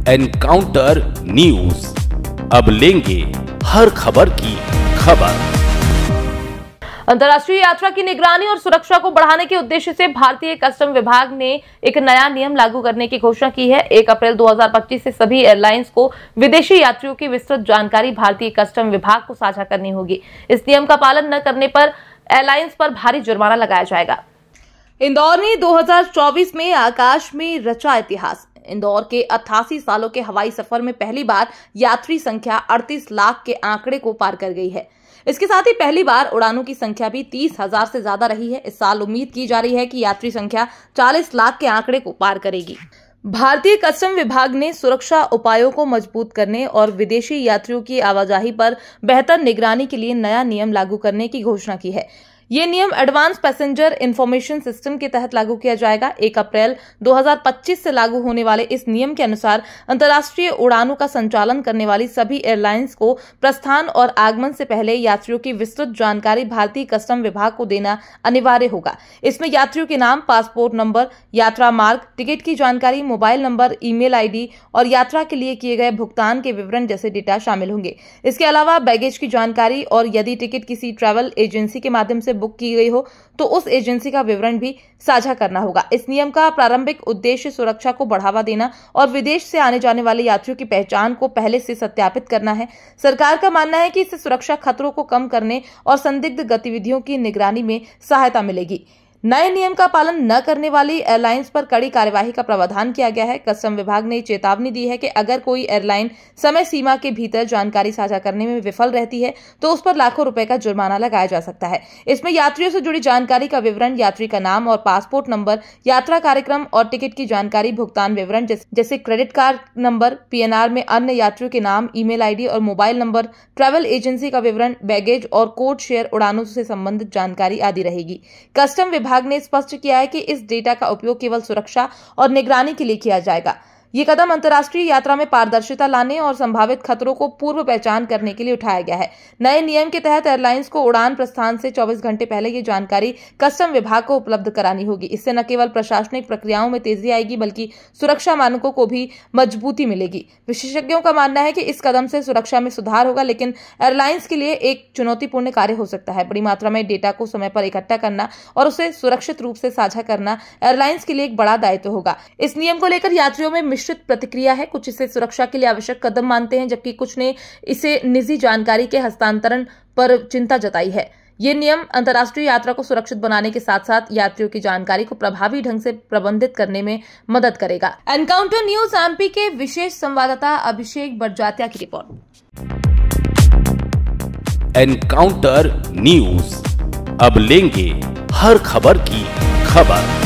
Encounter news, अब लेंगे हर खबर की खबर। अंतर्राष्ट्रीय यात्रा की निगरानी और सुरक्षा को बढ़ाने के उद्देश्य से भारतीय कस्टम विभाग ने एक नया नियम लागू करने की घोषणा की है। 1 अप्रैल 2025 से सभी एयरलाइंस को विदेशी यात्रियों की विस्तृत जानकारी भारतीय कस्टम विभाग को साझा करनी होगी। इस नियम का पालन न करने पर एयरलाइंस पर भारी जुर्माना लगाया जाएगा। इंदौर ने 2024 में आकाश में रचा इतिहास। इंदौर के 88 सालों के हवाई सफर में पहली बार यात्री संख्या 38 लाख के आंकड़े को पार कर गई है। इसके साथ ही पहली बार उड़ानों की संख्या भी 30,000 से ज्यादा रही है। इस साल उम्मीद की जा रही है कि यात्री संख्या 40 लाख के आंकड़े को पार करेगी। भारतीय कस्टम विभाग ने सुरक्षा उपायों को मजबूत करने और विदेशी यात्रियों की आवाजाही पर बेहतर निगरानी के लिए नया नियम लागू करने की घोषणा की है। ये नियम एडवांस पैसेंजर इंफॉर्मेशन सिस्टम के तहत लागू किया जाएगा। 1 अप्रैल 2025 से लागू होने वाले इस नियम के अनुसार अंतर्राष्ट्रीय उड़ानों का संचालन करने वाली सभी एयरलाइंस को प्रस्थान और आगमन से पहले यात्रियों की विस्तृत जानकारी भारतीय कस्टम विभाग को देना अनिवार्य होगा। इसमें यात्रियों के नाम, पासपोर्ट नंबर, यात्रा मार्ग, टिकट की जानकारी, मोबाइल नंबर, ईमेल आईडी और यात्रा के लिए किए गए भुगतान के विवरण जैसे डेटा शामिल होंगे। इसके अलावा बैगेज की जानकारी और यदि टिकट किसी ट्रैवल एजेंसी के माध्यम से बुक की गई हो तो उस एजेंसी का विवरण भी साझा करना होगा। इस नियम का प्रारंभिक उद्देश्य सुरक्षा को बढ़ावा देना और विदेश से आने जाने वाले यात्रियों की पहचान को पहले से सत्यापित करना है। सरकार का मानना है कि इससे सुरक्षा खतरों को कम करने और संदिग्ध गतिविधियों की निगरानी में सहायता मिलेगी। नए नियम का पालन न करने वाली एयरलाइंस पर कड़ी कार्यवाही का प्रावधान किया गया है। कस्टम विभाग ने चेतावनी दी है कि अगर कोई एयरलाइन समय सीमा के भीतर जानकारी साझा करने में विफल रहती है तो उस पर लाखों रुपए का जुर्माना लगाया जा सकता है। इसमें यात्रियों से जुड़ी जानकारी का विवरण, यात्री का नाम और पासपोर्ट नंबर, यात्रा कार्यक्रम और टिकट की जानकारी, भुगतान विवरण जैसे क्रेडिट कार्ड नंबर, PNR में अन्य यात्रियों के नाम, ईमेल आईडी और मोबाइल नंबर, ट्रैवल एजेंसी का विवरण, बैगेज और कोड शेयर उड़ानों से संबंधित जानकारी आदि रहेगी। कस्टम विभाग ने स्पष्ट किया है कि इस डेटा का उपयोग केवल सुरक्षा और निगरानी के लिए किया जाएगा। ये कदम अंतर्राष्ट्रीय यात्रा में पारदर्शिता लाने और संभावित खतरों को पूर्व पहचान करने के लिए उठाया गया है। नए नियम के तहत एयरलाइंस को उड़ान प्रस्थान से 24 घंटे पहले ये जानकारी कस्टम विभाग को उपलब्ध करानी होगी। इससे न केवल प्रशासनिक प्रक्रियाओं में तेजी आएगी बल्कि सुरक्षा मानकों को भी मजबूती मिलेगी। विशेषज्ञों का मानना है कि इस कदम से सुरक्षा में सुधार होगा, लेकिन एयरलाइंस के लिए एक चुनौतीपूर्ण कार्य हो सकता है। बड़ी मात्रा में डेटा को समय पर इकट्ठा करना और उसे सुरक्षित रूप से साझा करना एयरलाइंस के लिए एक बड़ा दायित्व होगा। इस नियम को लेकर यात्रियों में मिश्रित प्रतिक्रिया है। कुछ इसे सुरक्षा के लिए आवश्यक कदम मानते हैं, जबकि कुछ ने इसे निजी जानकारी के हस्तांतरण पर चिंता जताई है। ये नियम अंतर्राष्ट्रीय यात्रा को सुरक्षित बनाने के साथ साथ यात्रियों की जानकारी को प्रभावी ढंग से प्रबंधित करने में मदद करेगा। एनकाउंटर न्यूज MP के विशेष संवाददाता अभिषेक बड़जात्या की रिपोर्ट। एनकाउंटर न्यूज, अब लेंगे हर खबर की खबर।